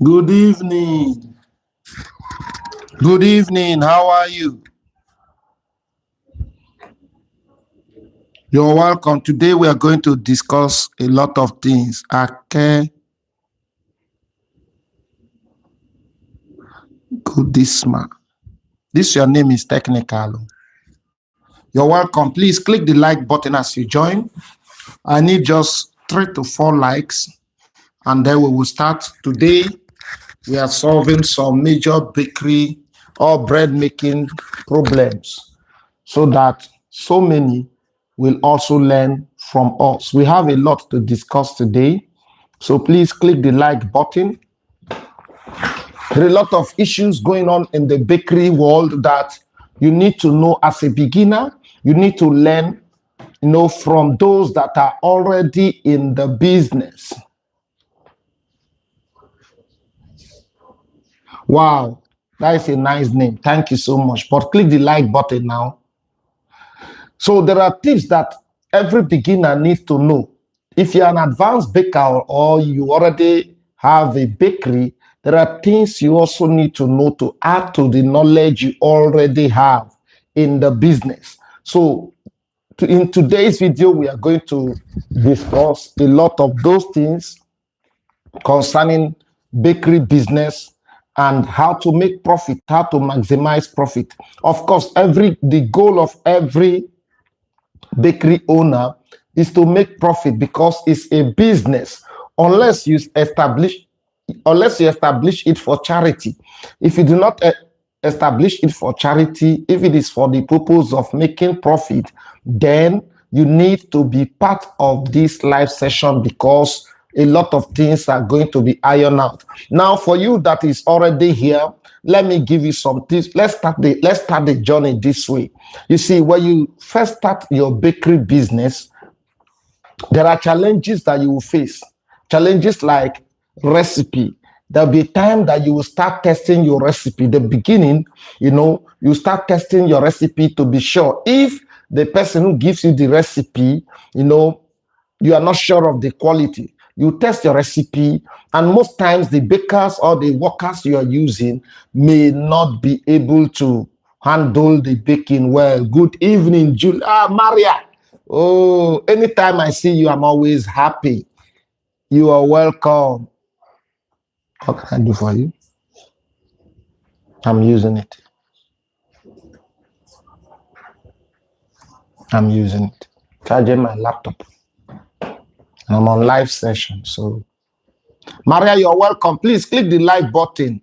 Good evening. Good evening. How are you? You're welcome. Today we are going to discuss a lot of things. Goodisma. This your name is technical. You're welcome. Please click the like button as you join. I need just 3 to 4 likes, and then we will start. Today we are solving some major bakery or bread making problems so that so many will also learn from us. We have a lot to discuss today, so please click the like button. There are a lot of issues going on in the bakery world that you need to know as a beginner. You need to learn, from those that are already in the business. Wow, that is a nice name. Thank you so much. But click the like button now. So there are tips that every beginner needs to know. If you're an advanced baker or you already have a bakery, there are things you also need to know to add to the knowledge you already have in the business. So in today's video, we are going to discuss a lot of those things concerning bakery business and how to make profit, how to maximize profit. Of course, the goal of every bakery owner is to make profit because it's a business. Unless you establish it for charity. If you do not establish it for charity, if it is for the purpose of making profit, then you need to be part of this live session because a lot of things are going to be ironed out. Now, for you that is already here, let me give you some tips. Let's start the journey this way. You see, when you first start your bakery business, there are challenges that you will face. Challenges like recipe. There'll be a time that you will start testing your recipe. The beginning, you start testing your recipe to be sure. If the person who gives you the recipe, you are not sure of the quality, you test your recipe, and most times the bakers or the workers you are using may not be able to handle the baking well. Good evening, Julia. Maria. Oh, anytime I see you, I'm always happy. You are welcome. What can I do for you? I'm using it. Charging my laptop. I'm on live session. So, Maria, you're welcome. Please click the like button.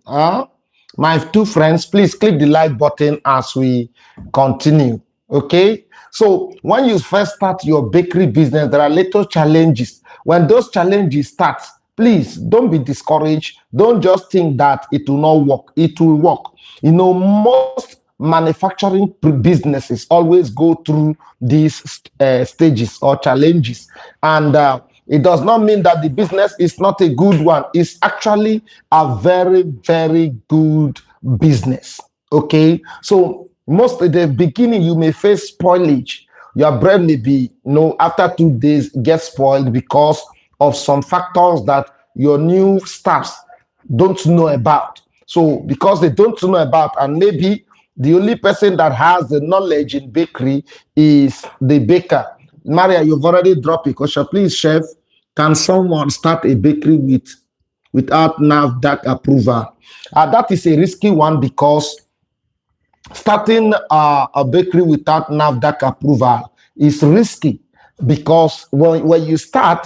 My two friends, please click the like button as we continue. Okay? So, when you first start your bakery business, there are little challenges. When those challenges start, please don't be discouraged. Don't just think that it will not work. It will work. Most manufacturing businesses always go through these stages or challenges. And it does not mean that the business is not a good one. It's actually a very, very good business. Okay? So most at the beginning, you may face spoilage. Your bread may be, after 2 days, get spoiled because of some factors that your new staffs don't know about. So because they don't know about, and maybe the only person that has the knowledge in bakery is the baker. Maria, you've already dropped a question. Please, chef, can someone start a bakery without NAFDAC approval? That is a risky one because starting a bakery without NAFDAC approval is risky because when you start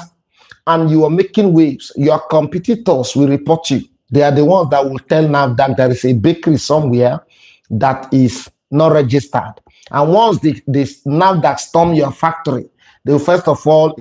and you are making waves, your competitors will report you. They are the ones that will tell NAFDAC there is a bakery somewhere that is not registered. And once the NAFDAC storm your factory, they will first of all,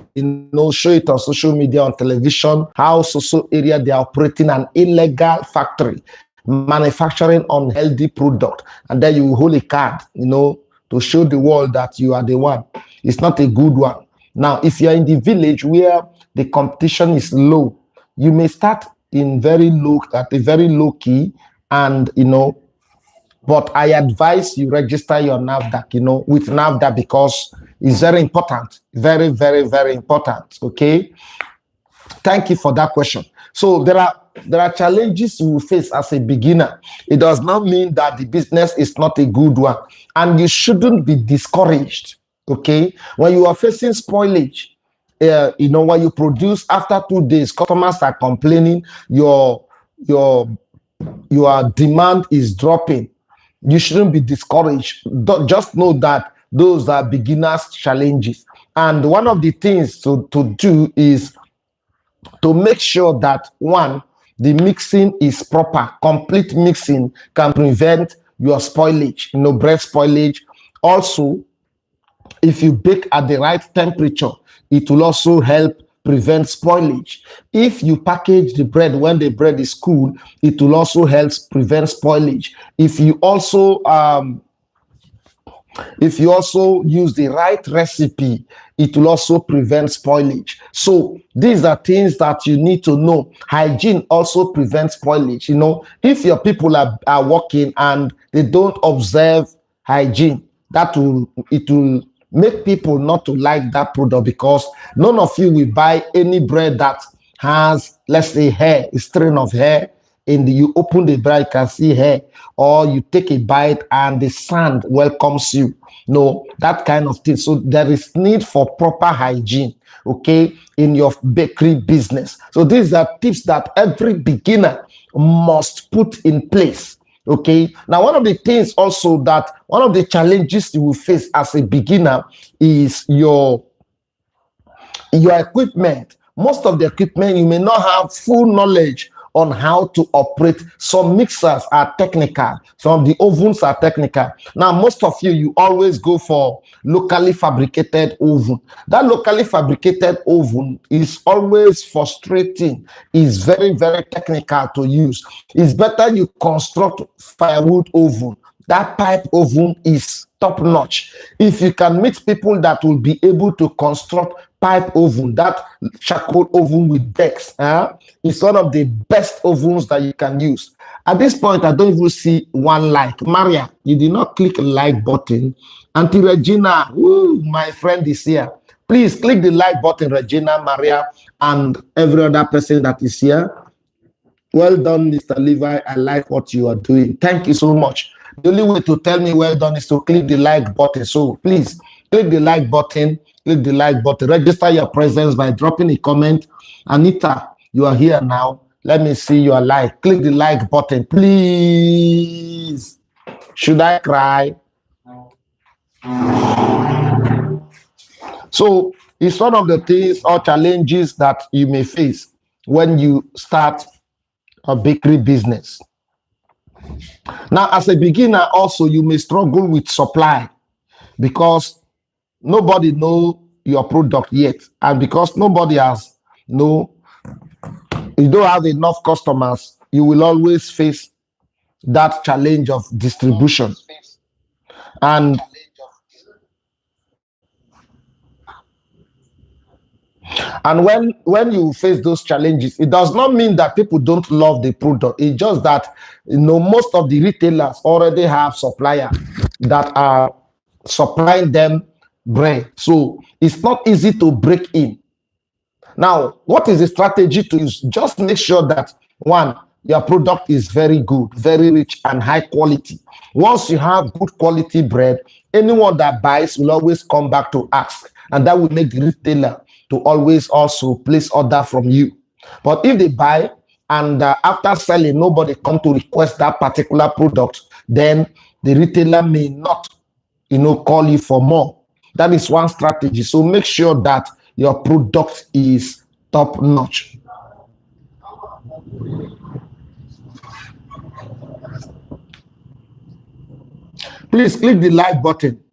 show it on social media, on television, how social area they are operating an illegal factory, manufacturing unhealthy product. And then you will hold a card, to show the world that you are the one. It's not a good one. Now, if you're in the village where the competition is low, you may start at a very low key, and but I advise you register your NAFDAC, with NAFDAC because it's very important. Very, very, very important. Okay. Thank you for that question. So there are there are challenges you will face as a beginner. It does not mean that the business is not a good one, and you shouldn't be discouraged. Okay, when you are facing spoilage, when you produce after 2 days, customers are complaining, your your demand is dropping. You shouldn't be discouraged. Just know that those are beginners' challenges. And one of the things to do is to make sure that one, the mixing is proper. Complete mixing can prevent your spoilage, bread spoilage. Also, if you bake at the right temperature, it will also help prevent spoilage. If you package the bread when the bread is cool, it will also help prevent spoilage. If you also use the right recipe, it will also prevent spoilage. So these are things that you need to know. Hygiene also prevents spoilage. If your people are working and they don't observe hygiene, it will make people not to like that product, because none of you will buy any bread that has, let's say, hair, a strain of hair. You open the bread, you can see hair, or you take a bite and the sand welcomes you. No, that kind of thing. So there is need for proper hygiene, okay, in your bakery business. So these are tips that every beginner must put in place. Okay. Now, one of the challenges you will face as a beginner is your equipment. Most of the equipment, you may not have full knowledge on how to operate. Some mixers are technical, some of the ovens are technical. Now, most of you always go for locally fabricated oven. That locally fabricated oven is always frustrating. It's very, very technical to use. It's better you construct firewood oven. That pipe oven is top notch. If you can meet people that will be able to construct pipe oven, that charcoal oven with decks, it's one of the best ovens that you can use. At this point, I don't even see one like. Maria, you did not click the like button. Auntie Regina, my friend is here. Please click the like button, Regina, Maria, and every other person that is here. Well done, Mr. Levi. I like what you are doing. Thank you so much. The only way to tell me well done is to click the like button. So please click the like button. Click the like button. Register your presence by dropping a comment. Anita, you are here now. Let me see your like. Click the like button, please. Should I cry? So it's one of the things or challenges that you may face when you start a bakery business. Now, as a beginner, also, you may struggle with supply because nobody knows your product yet. And because nobody has you don't have enough customers, you will always face that challenge of distribution. And when you face those challenges, it does not mean that people don't love the product. It's just that most of the retailers already have suppliers that are supplying them bread. So it's not easy to break in. Now, what is the strategy to use? Just make sure that, one, your product is very good, very rich, and high quality. Once you have good quality bread, anyone that buys will always come back to ask, and that will make the retailer to always also place order from you. But if they buy and after selling, nobody come to request that particular product, then the retailer may not, call you for more. That is one strategy. So make sure that your product is top notch. Please click the like button.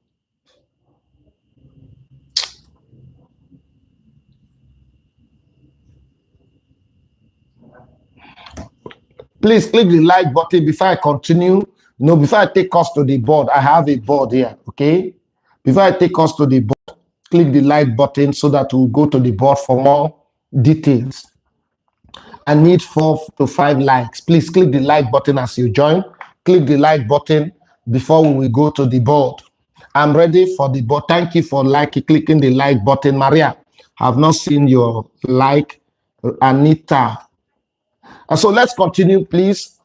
Please click the like button before I continue. Before I take us to the board, I have a board here, okay? Before I take us to the board, click the like button so that we'll go to the board for more details. I need 4 to 5 likes. Please click the like button as you join. Click the like button before we will go to the board. I'm ready for the board. Thank you for clicking the like button. Maria, I have not seen your like. Anita, And so let's continue, please.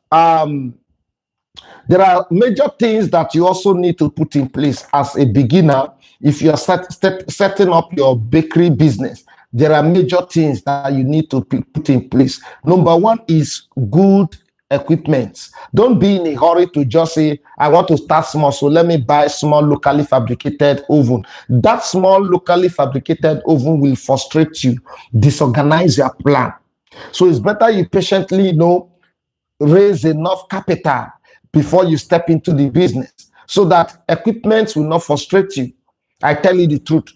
There are major things that you also need to put in place as a beginner. If you are setting up your bakery business, there are major things that you need to put in place. Number one is good equipment. Don't be in a hurry to just say, I want to start small, so let me buy small locally fabricated oven. That small locally fabricated oven will frustrate you, disorganize your plan. So it's better you patiently, raise enough capital before you step into the business so that equipment will not frustrate you. I tell you the truth.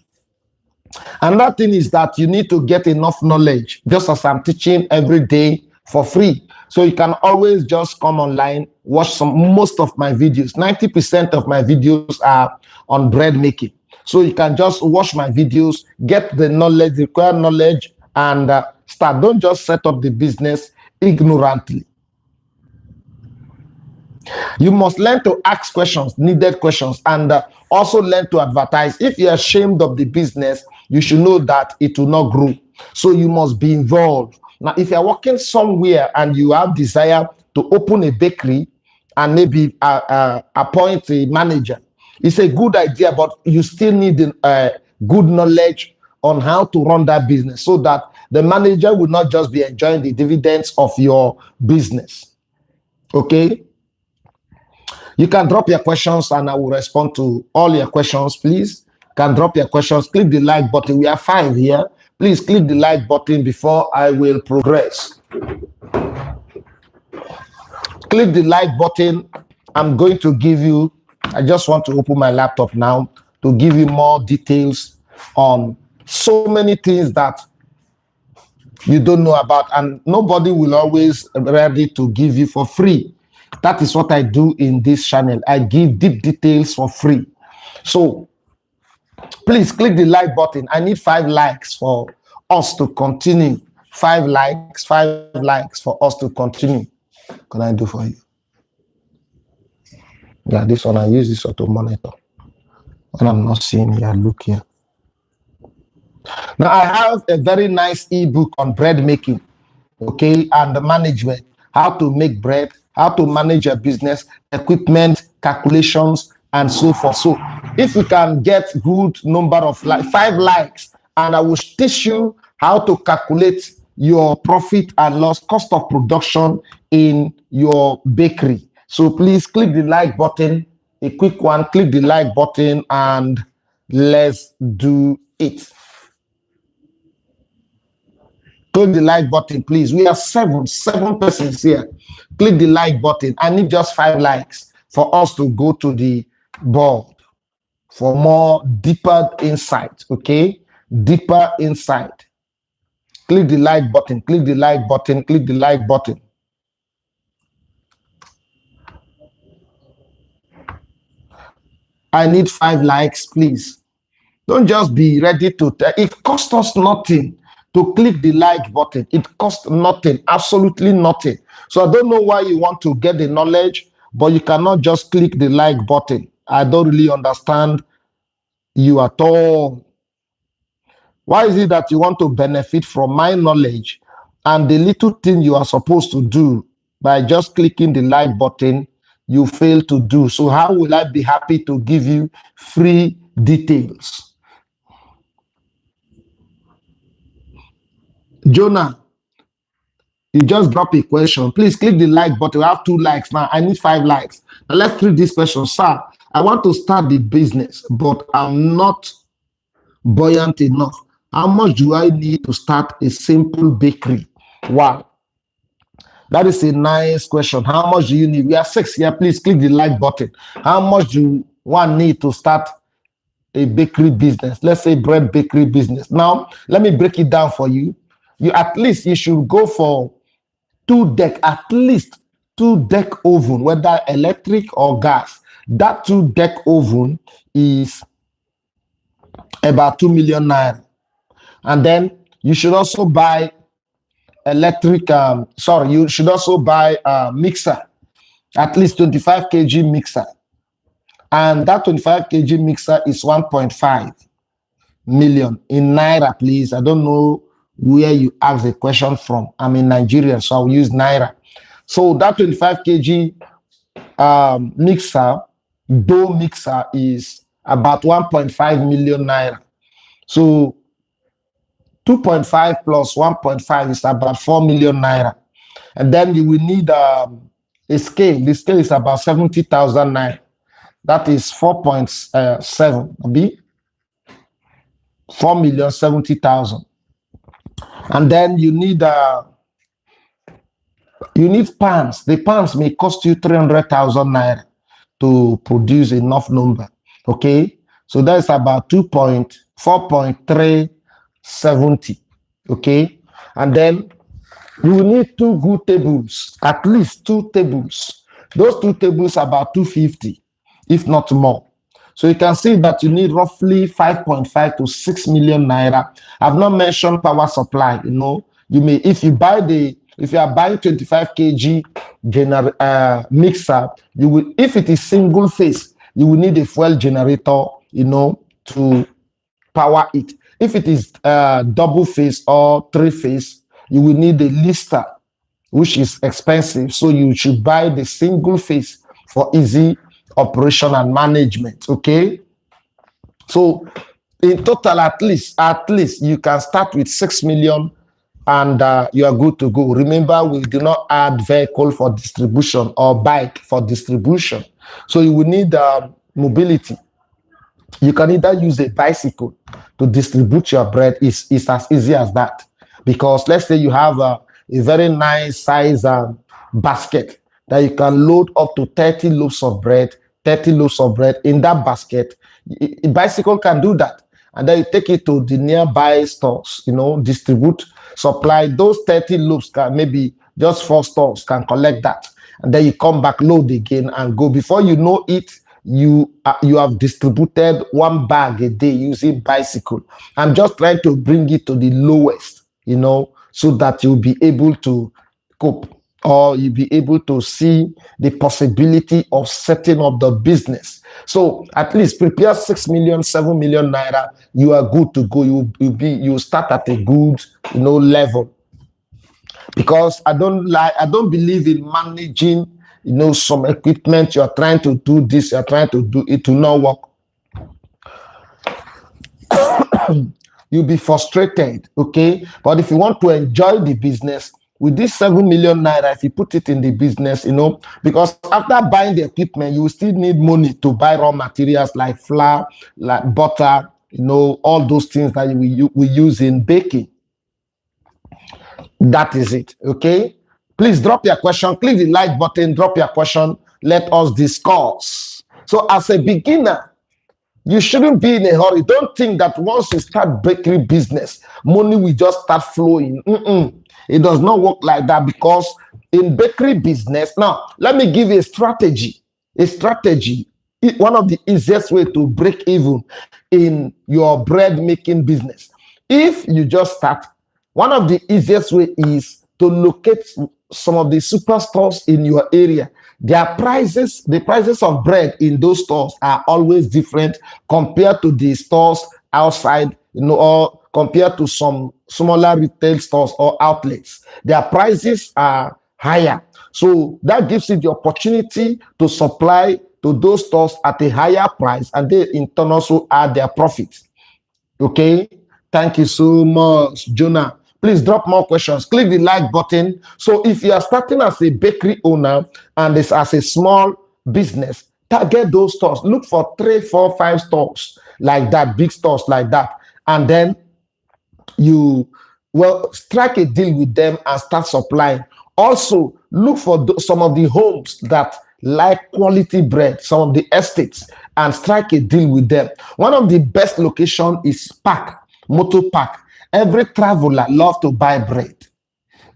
Another thing is that you need to get enough knowledge, just as I'm teaching every day for free. So you can always just come online, watch most of my videos. 90% of my videos are on bread making. So you can just watch my videos, get the knowledge, the required knowledge, and start. Don't just set up the business ignorantly. You must learn to ask questions, needed questions, and also learn to advertise. If you're ashamed of the business, you should know that it will not grow. So you must be involved. Now, if you're working somewhere and you have desire to open a bakery and maybe appoint a manager, it's a good idea, but you still need good knowledge on how to run that business so that the manager will not just be enjoying the dividends of your business. Okay? You can drop your questions and I will respond to all your questions, please. You can drop your questions. Click the like button. We are 5 here. Please click the like button before I will progress. Click the like button. I'm going to give you, I just want to open my laptop now to give you more details on so many things that you don't know about, and nobody will always be ready to give you for free. That is what I do in this channel. I give deep details for free. So please click the like button. I need 5 likes for us to continue. 5 likes for us to continue. Can I do for you? Yeah, this one, I use this auto monitor. When I'm not seeing here, look here. Now I have a very nice ebook on bread making, okay, and the management, how to make bread, how to manage your business, equipment, calculations, and so forth. So if you can get good number of 5 likes, and I will teach you how to calculate your profit and loss, cost of production in your bakery. So please click the like button, a quick one, click the like button, and let's do it. Click the like button, please. We have seven persons here. Click the like button. I need just 5 likes for us to go to the board for more deeper insight, okay? Deeper insight. Click the like button, click the like button, click the like button. I need 5 likes, please. Don't just be ready to tell. It costs us nothing to click the like button. It costs nothing, absolutely nothing. So I don't know why you want to get the knowledge, but you cannot just click the like button. I don't really understand you at all. Why is it that you want to benefit from my knowledge and the little thing you are supposed to do by just clicking the like button, you fail to do? So how will I be happy to give you free details? Jonah, you just drop a question. Please click the like button. We have 2 likes now. I need 5 likes. Now let's read this question. Sir, I want to start the business, but I'm not buoyant enough. How much do I need to start a simple bakery? Wow. That is a nice question. How much do you need? We are 6 here. Please click the like button. How much do one need to start a bakery business? Let's say bread bakery business. Now, let me break it down for you. You should go for 2 deck, at least 2 deck oven, whether electric or gas. That 2 deck oven is about 2 million naira. And then you should also buy you should also buy a mixer, at least 25 kg mixer. And that 25 kg mixer is 1.5 million in naira, please. I don't know where you ask the question from. I'm in Nigeria, so I'll use Naira. So that 25 kg mixer, dough mixer, is about 1.5 million naira. So 2.5 plus 1.5 is about 4 million naira. And then you will need a scale. The scale is about 70,000 naira. That is 4.7 B. 4,070,000. And then you need pans. The pans may cost you 300,000 naira to produce enough number. Okay, so that's about 4.370. Okay, and then you will need 2 good tables, at least 2 tables. Those 2 tables are about 250, if not more. So you can see that you need roughly 5.5 to 6 million naira. I've not mentioned power supply. You may, if you are buying 25 kg mixer, you will, if it is single phase, you will need a fuel generator, to power it. If it is double phase or 3 phase, you will need a lister, which is expensive. So you should buy the single phase for easy operation and management. Okay. So in total, at least you can start with 6 million and you are good to go. Remember, we do not add vehicle for distribution or bike for distribution. So you will need mobility. You can either use a bicycle to distribute your bread. It's as easy as that. Because let's say you have a very nice size basket that you can load up to 30 loaves of bread in that basket. A bicycle can do that. And then you take it to the nearby stores, distribute, supply. Those 30 loaves can, maybe just 4 stores can collect that. And then you come back, load again and go. Before you know it, you have distributed 1 bag a day using bicycle. I'm just trying to bring it to the lowest, so that you'll be able to cope, or you'll be able to see the possibility of setting up the business. So at least prepare 6 million, 7 million naira. You are good to go. You start at a good, level. Because I don't believe in managing, some equipment. You're trying to do this, you're trying to do it, to not work. You'll be frustrated, okay? But if you want to enjoy the business, with this 7 million naira, if you put it in the business, because after buying the equipment, you will still need money to buy raw materials like flour, like butter, all those things that we use in baking. That is it, okay? Please drop your question. Click the like button, drop your question. Let us discuss. So as a beginner, you shouldn't be in a hurry. Don't think that once you start bakery business, money will just start flowing. It does not work like that, because in bakery business, now, let me give you a strategy. One of the easiest way to break even in your bread making business. If you just start, one of the easiest way is to locate some of the superstores in your area. The prices of bread in those stores are always different compared to the stores outside, or compared to some smaller retail stores or outlets. Their prices are higher. So that gives you the opportunity to supply to those stores at a higher price, and they in turn also add their profit. Okay? Thank you so much, Jonah. Please drop more questions. Click the like button. So if you are starting as a bakery owner and it's as a small business, target those stores. Look for 3, 4, 5 stores like that, big stores like that. And then you strike a deal with them and start supplying. Also, look for some of the homes that like quality bread, some of the estates, and strike a deal with them. One of the best locations is Motor Park. Every traveler loves to buy bread.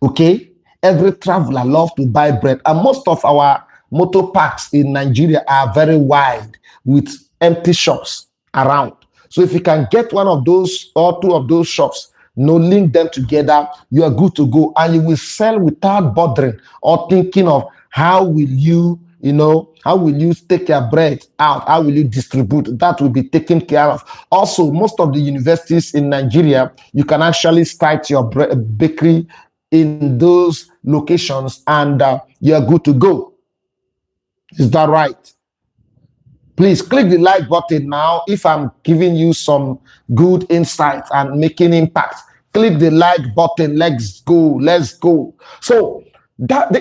Okay? Every traveler loves to buy bread. And most of our motor parks in Nigeria are very wide with empty shops around. So if you can get one of those or 2 of those shops, link them together, you are good to go. And you will sell without bothering or thinking of how will you how will you take your bread out? How will you distribute? That will be taken care of. Also, most of the universities in Nigeria, you can actually start your bakery in those locations, and you're good to go. Is that right? Please click the like button now if I'm giving you some good insights and making impact. Click the like button. Let's go. Let's go. So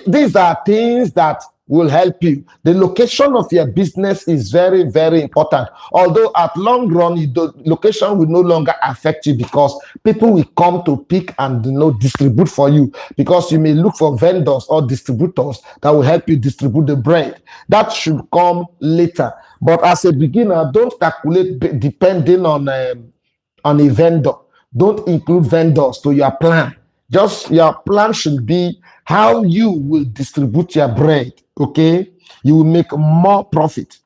these are things that will help you. The location of your business is very, very important. Although at long run, the location will no longer affect you because people will come to pick and distribute for you, because you may look for vendors or distributors that will help you distribute the bread. That should come later. But as a beginner, don't calculate depending on a vendor. Don't include vendors to your plan. Just your plan should be how you will distribute your bread. Okay, you will make more profit,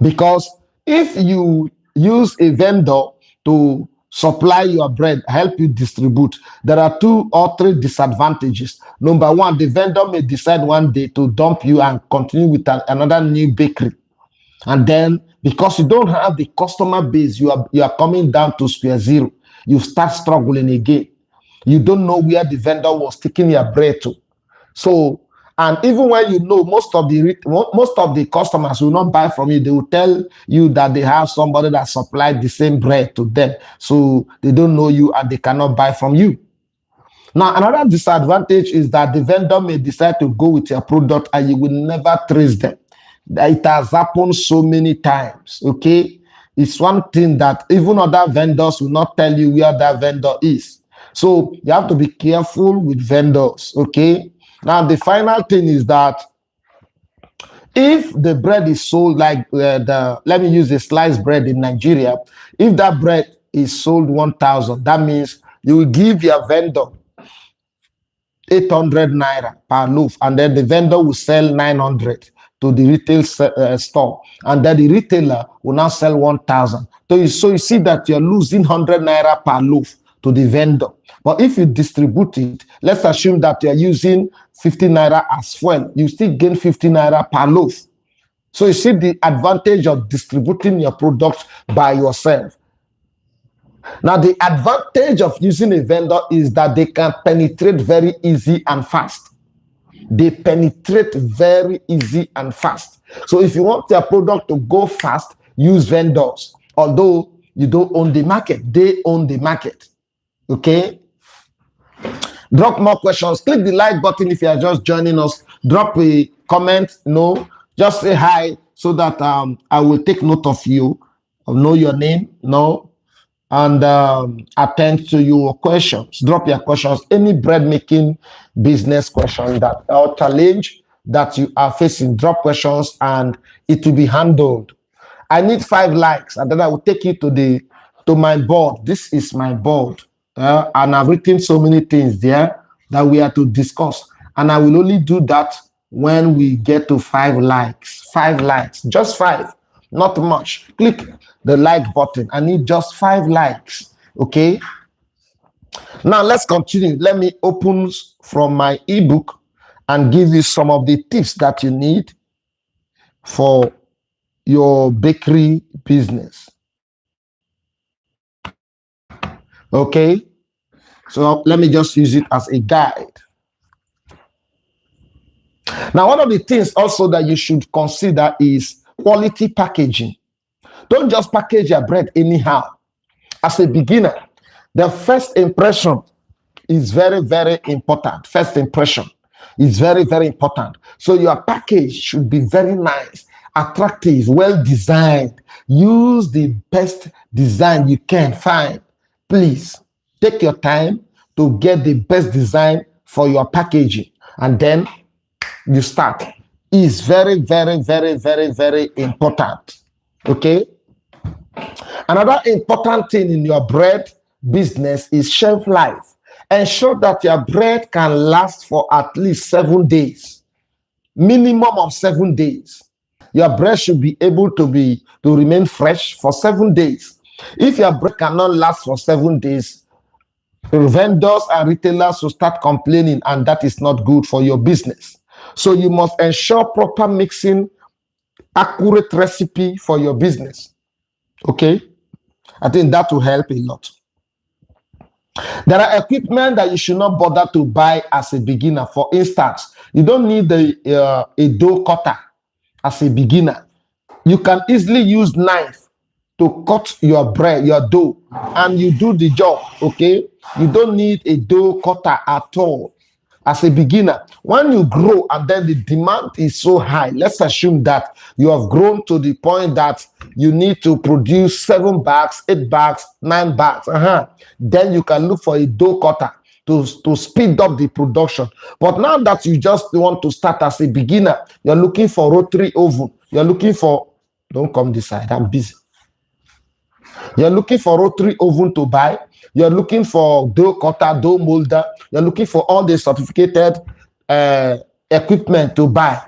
because if you use a vendor to supply your bread, help you distribute, there are 2 or 3 disadvantages. Number one, the vendor may decide one day to dump you and continue with another new bakery. And then, because you don't have the customer base, you are coming down to square zero. You start struggling again. You don't know where the vendor was taking your bread to. So, and even when most of the customers will not buy from you, they will tell you that they have somebody that supplied the same bread to them. So they don't know you and they cannot buy from you. Now, another disadvantage is that the vendor may decide to go with your product and you will never trace them. It has happened so many times. Okay, it's one thing that even other vendors will not tell you where that vendor is. So you have to be careful with vendors. Okay. Now the final thing is that if the bread is sold, like let me use the sliced bread in Nigeria. If that bread is sold 1,000, that means you will give your vendor 800 naira per loaf, and then the vendor will sell 900 to the retail store, and then the retailer will now sell 1,000. So you see that you're losing 100 naira per loaf to the vendor. But if you distribute it, let's assume that you're using 50 naira as fuel, you still gain 50 naira per loaf. So you see the advantage of distributing your product by yourself. Now, the advantage of using a vendor is that they can penetrate very easy and fast. They penetrate very easy and fast. So if you want your product to go fast, use vendors. Although you don't own the market, they own the market. Okay? Drop more questions. Click the like button if you are just joining us. Drop a comment. No, just say hi so that I will take note of you. I'll know your name. No, and attend to your questions. Drop your questions. Any bread making business question that or challenge that you are facing, drop questions and it will be handled. I need 5 likes, and then I will take you to my board. This is my board, and I've written so many things there that we are to discuss. And I will only do that when we get to 5 likes. 5 likes, just 5, not much. Click the like button. I need just 5 likes. Okay. Now let's continue. Let me open from my ebook and give you some of the tips that you need for your bakery business. Okay. So let me just use it as a guide. Now, one of the things also that you should consider is quality packaging. Don't just package your bread anyhow. As a beginner, the first impression is very, very important. First impression is very, very important. So your package should be very nice, attractive, well designed. Use the best design you can find. Please take your time to get the best design for your packaging, and then you start. Is very, very, very, very, very important. Okay. Another important thing in your bread business is shelf life. Ensure that your bread can last for at least 7 days, minimum of 7 days. Your bread should be able to remain fresh for 7 days. If your bread cannot last for 7 days, vendors and retailers will start complaining, and that is not good for your business. So you must ensure proper mixing, accurate recipe for your business. Okay, I think that will help a lot. There are equipment that you should not bother to buy as a beginner. For instance, you don't need a dough cutter as a beginner. You can easily use knife to cut your bread, your dough, and you do the job. Okay, you don't need a dough cutter at all as a beginner. When you grow and then the demand is so high, let's assume that you have grown to the point that you need to produce 7 bags, 8 bags, 9 bags. Then you can look for a dough cutter to speed up the production. But now that you just want to start as a beginner, you're looking for rotary oven. You're looking for, don't come this side, I'm busy. You're looking for rotary oven to buy. You're looking for dough cutter, dough molder. You're looking for all the certificated equipment to buy.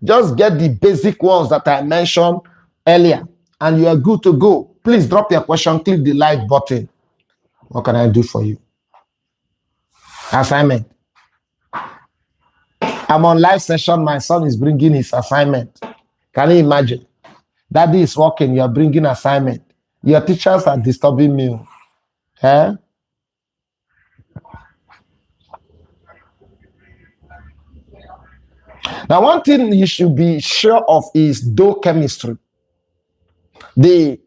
Just get the basic ones that I mentioned earlier, and you are good to go. Please drop your question, click the like button. What can I do for you? Assignment. I'm on live session. My son is bringing his assignment. Can you imagine? Daddy is working. You're bringing assignment. Your teachers are disturbing me. Eh? Now, one thing you should be sure of is dough chemistry. The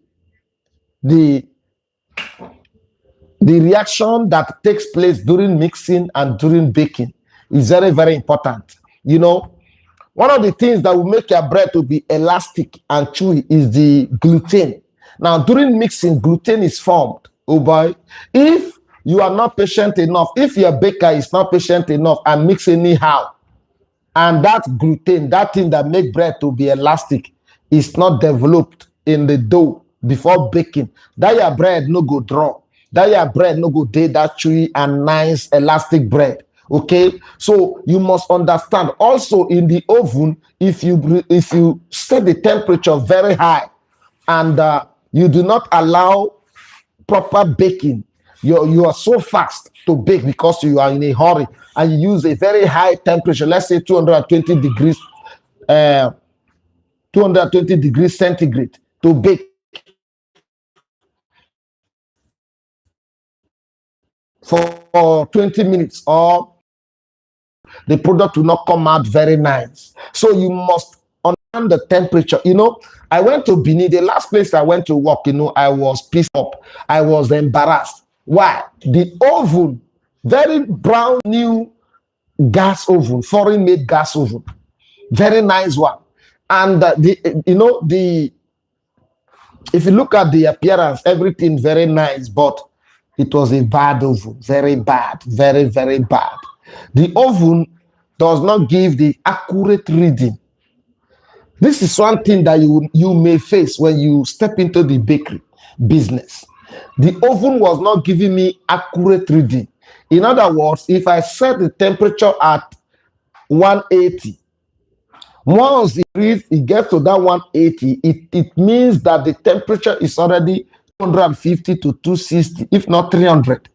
reaction that takes place during mixing and during baking is very, very important. You know, one of the things that will make your bread to be elastic and chewy is the gluten. Now, during mixing, gluten is formed. Oh boy, if you are not patient enough, if your baker is not patient enough and mix anyhow, and that gluten, that thing that make bread to be elastic, is not developed in the dough before baking, that your bread no go draw. That your bread no go day that chewy and nice elastic bread. Okay, so you must understand also in the oven, if you set the temperature very high and you do not allow proper baking, you are so fast to bake because you are in a hurry and you use a very high temperature, let's say 220 degrees 220 degrees centigrade to bake for 20 minutes, or the product will not come out very nice. So you must understand the temperature. You know, I went to Benin, the last place I went to work, you know, I was pissed up. I was embarrassed. Why? The oven, very brown new gas oven, foreign made gas oven, very nice one. And if you look at the appearance, everything very nice, but it was a bad oven, very bad, very, very bad. The oven does not give the accurate reading. This is one thing that you may face when you step into the bakery business. The oven was not giving me accurate reading. In other words, if I set the temperature at 180, once it gets to that 180, it means that the temperature is already 250 to 260, if not 300.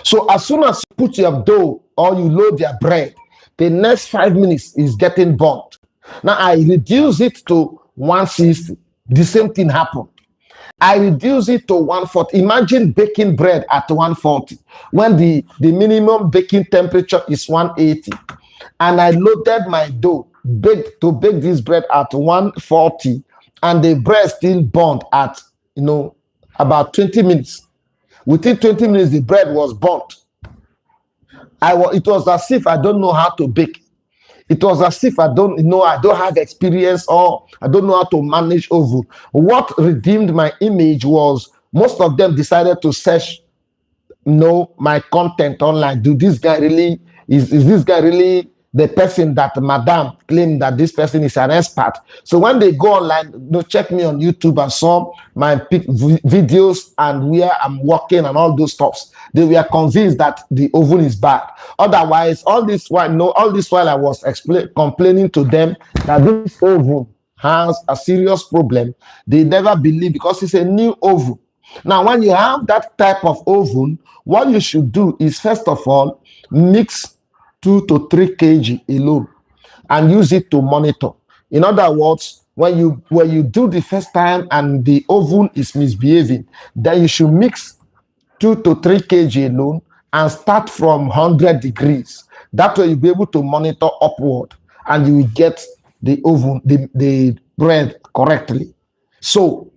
So as soon as you put your dough or you load your bread, the next 5 minutes is getting burnt. Now I reduce it to 160. The same thing happened. I reduce it to 140. Imagine baking bread at 140 when the minimum baking temperature is 180. And I loaded my dough to bake this bread at 140, and the bread still burnt at about 20 minutes. Within 20 minutes, the bread was burnt. It was as if I don't know how to bake. It was as if I don't have experience, or I don't know how to manage oven. What redeemed my image was most of them decided to search my content online. Is this guy really the person that Madame claimed that this person is an expert? So when they go online, check me on YouTube and saw my videos and where I'm working and all those stuffs, they were convinced that the oven is bad. Otherwise, all this while I was complaining to them that this oven has a serious problem, they never believe because it's a new oven. Now, when you have that type of oven, what you should do is, first of all, mix 2 to 3 kg alone and use it to monitor. In other words, when you do the first time and the oven is misbehaving, then you should mix 2 to 3 kg alone and start from 100 degrees. That way you'll be able to monitor upward and you will get the oven, the bread correctly. So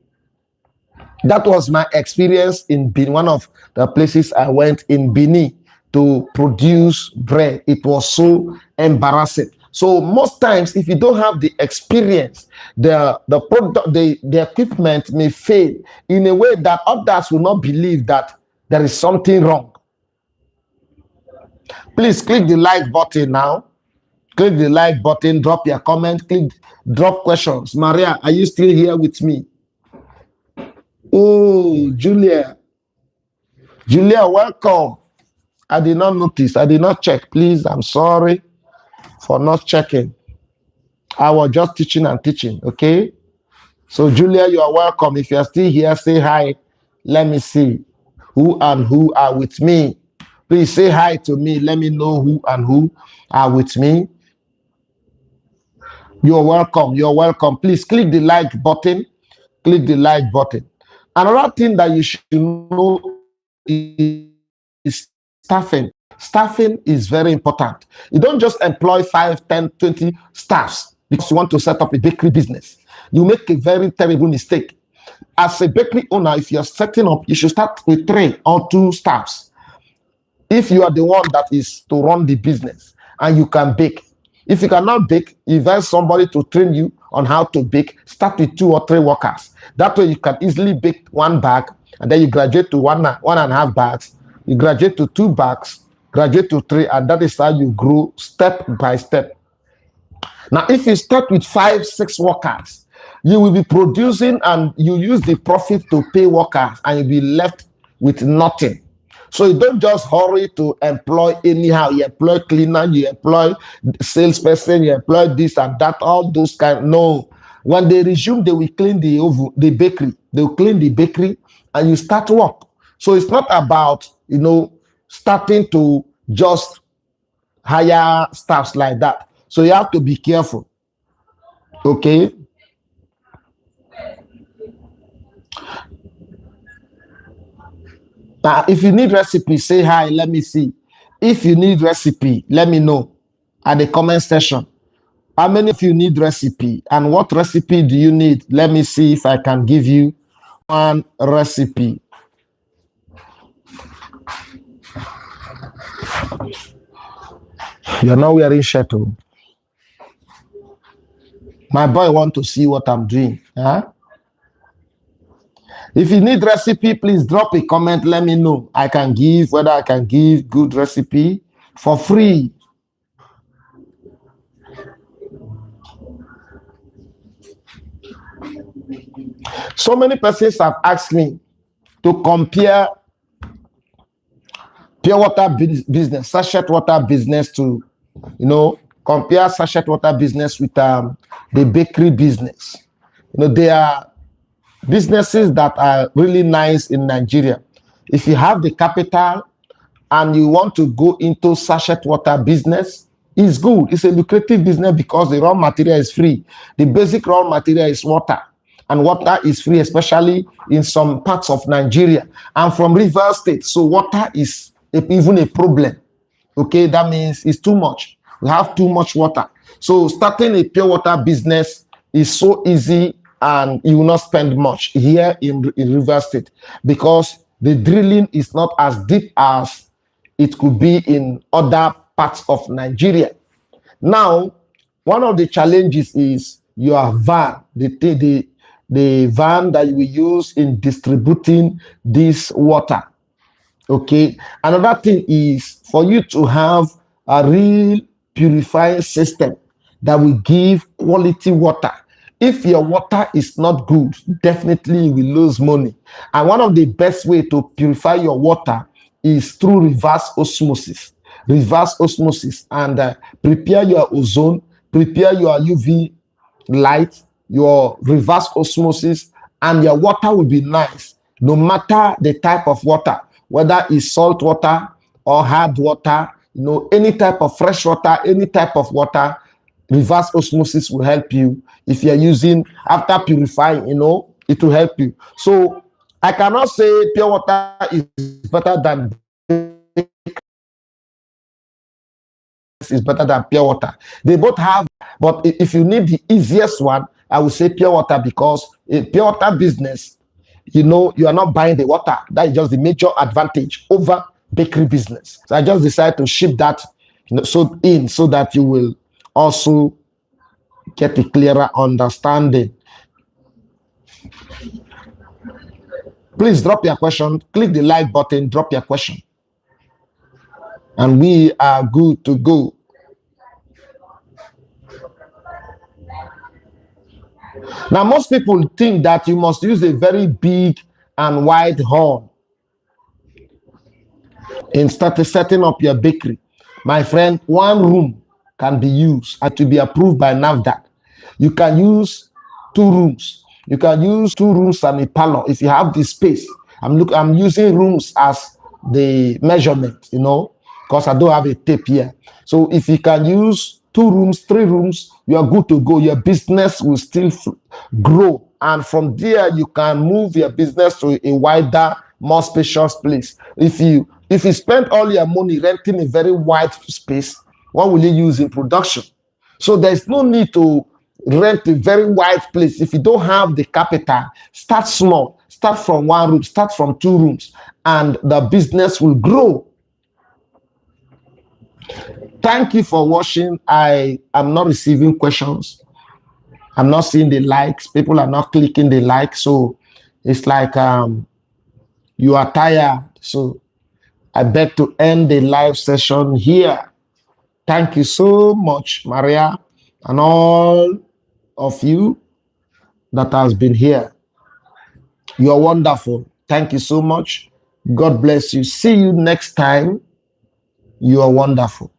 that was my experience in Benin, one of the places I went in Benin to produce bread. It was so embarrassing. So most times, if you don't have the experience, the product, the equipment may fail in a way that others will not believe that there is something wrong. Please click the like button now. Click the like button, drop your comment, drop questions. Maria, are you still here with me? Oh, Julia. Julia, welcome. I did not notice. I did not check. Please, I'm sorry for not checking. I was just teaching and teaching, okay? So, Julia, you are welcome. If you are still here, say hi. Let me see who and who are with me. Please say hi to me. Let me know who and who are with me. You're welcome. You're welcome. Please click the like button. Click the like button. Another thing that you should know is staffing. Staffing is very important. You don't just employ 5, 10, 20 staffs because you want to set up a bakery business. You make a very terrible mistake. As a bakery owner, if you're setting up, you should start with 3 or 2 staffs. If you are the one that is to run the business and you can bake. If you cannot bake, invite somebody to train you on how to bake. Start with 2 or 3 workers. That way you can easily bake 1 bag and then you graduate to 1.5 bags. You graduate to 2 bags, graduate to 3, and that is how you grow step by step. Now, if you start with 5, 6 workers, you will be producing and you use the profit to pay workers and you'll be left with nothing. So you don't just hurry to employ anyhow. You employ cleaner, you employ salesperson, you employ this and that, all those kind. No. When they resume, they will clean the bakery. They will clean the bakery and you start work. So it's not about, starting to just hire staffs like that. So you have to be careful. Okay. Now, if you need recipe, say hi, let me see. If you need recipe, let me know at the comment section. How many of you need recipe? And what recipe do you need? Let me see if I can give you one recipe. You're not wearing shirt. My boy want to see what I'm doing. Huh? If you need recipe, please drop a comment. Let me know. Whether I can give good recipe for free. So many persons have asked me to compare pure water business, sachet water business to, compare sachet water business with the bakery business. They are businesses that are really nice in Nigeria. If you have the capital and you want to go into sachet water business, it's good. It's a lucrative business because the raw material is free. The basic raw material is water. And water is free, especially in some parts of Nigeria. I'm from River State, so water is even a problem. Okay, that means it's too much. We have too much water. So starting a pure water business is so easy and you will not spend much here in River State because the drilling is not as deep as it could be in other parts of Nigeria. Now, one of the challenges is your van, the van that you will use in distributing this water. Okay. Another thing is for you to have a real purifying system that will give quality water. If your water is not good, definitely you will lose money. And one of the best way to purify your water is through reverse osmosis. Reverse osmosis and prepare your ozone, prepare your UV light, your reverse osmosis, and your water will be nice, no matter the type of water, whether it's salt water or hard water, any type of fresh water, any type of water, reverse osmosis will help you. If you're using after purifying, it will help you. So I cannot say pure water is better than is better than pure water. They both have, but if you need the easiest one, I would say pure water, because a pure water business, you are not buying the water. That is just the major advantage over bakery business. So I just decided to ship that so that you will also get a clearer understanding. Please drop your question. Click the like button, drop your question. And we are good to go. Now, most people think that you must use a very big and wide horn in setting up your bakery. My friend, one room can be used and to be approved by NAFDAC. You can use 2 rooms. You can use 2 rooms and a parlor if you have the space. I'm using rooms as the measurement, because I don't have a tape here. So if you can use 2 rooms, 3 rooms, you are good to go. Your business will still grow. And from there, you can move your business to a wider, more spacious place. If you spend all your money renting a very wide space, what will you use in production? So there's no need to rent a very wide place. If you don't have the capital, start small. Start from 1 room, start from 2 rooms, and the business will grow. Thank you for watching. I am not receiving questions. I'm not seeing the likes. People are not clicking the like. So it's like you are tired. So I beg to end the live session here. Thank you so much, Maria, and all of you that has been here. You are wonderful. Thank you so much. God bless you. See you next time. You are wonderful.